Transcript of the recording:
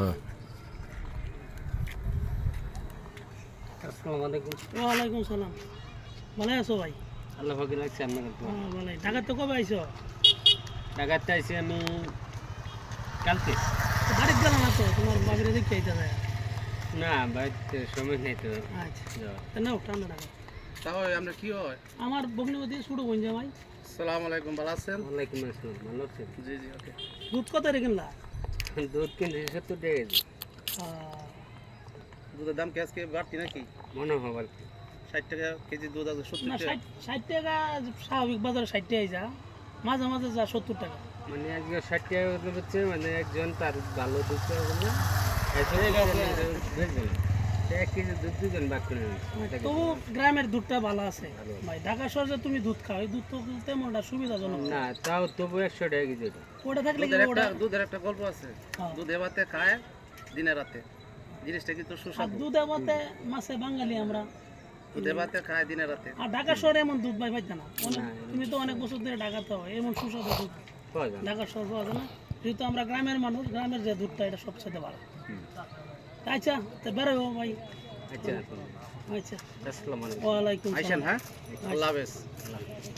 হ্যাঁ। আসসালামু আলাইকুম। ওয়ালাইকুম সালাম। ভালো আছো ভাই? আল্লাহ পাকের রাখছে আপনার কাছে। হ্যাঁ ভালো। ঢাকা তো কবে আইছো? ঢাকাতে আইছি আমি কালকে। তো বাড়িতে গেল না তো, তোমার বাবির দেখতে আইতে যায়। না বাড়িতে সময় নেই তো আচ্ছা যাওয়ার। তা নাও ঠান্ডা ঢাকা। তাহলে আমরা কি হয়? আমার বগ্নিপতি শুরু বোন জামাই। আসসালামু আলাইকুম, ভালো আছেন? ওয়ালাইকুম আসসালাম, ভালো আছেন? জি জি, ওকে। দুধ কত রে কিনলা? দুধ কিনছি 70 টাকা কেজি। দুধের দাম কি আজকে বাড়তি নাকি? মনে হয় আর কি। 60 টাকা কেজি দুধ আছে, 70 না টাকা। 60 টাকা স্বাভাবিক বাজারে 60 টাকাই যা, মাঝে মাঝে যা 70 টাকা। মানে আজকে 60 টাকা করে হচ্ছে, মানে একজন তার ভালো দুধ পাওয়া গেল বেচবে না। 1 কেজি দুধ দুজন বাক করে নিচ্ছে। তবু গ্রামের দুধটা ভালো আছে ভাই। ঢাকা শহরে তুমি দুধ খাও, এই দুধ তো তেমনটা সুবিধাজনক না। না তাও তবু 100 টাকা কেজি ওটা। ওটা থাকলে কি ওটা দুধের একটা গল্প আছে। হ্যাঁ। দুধে ভাতে খায় দিনে রাতে, জিনিসটা কিন্তু আর সুস্বাদু। দুধে মতে মাছে বাঙালি আমরা। দুধে ভাতে খায় দিনে রাতে। আর ঢাকা শহরে এমন দুধ ভাই পাইতে না। না, তুমি তো অনেক বছর ধরে ঢাকাতে হয়, এমন সুস্বাদু দুধ পাওয়া যায় না। ঢাকা শহর পাওয়া যায় না। যেহেতু আমরা গ্রামের মানুষ, গ্রামের যে দুধটা এটা সবচেয়ে ভালো। আচ্ছা তো বেরোবো ভাই। আচ্ছা আচ্ছা আসসালামু আলাইকুম। ওয়ালাইকুম আইসেন, সালাম। হ্যাঁ, আল্লাহ হাফেজ।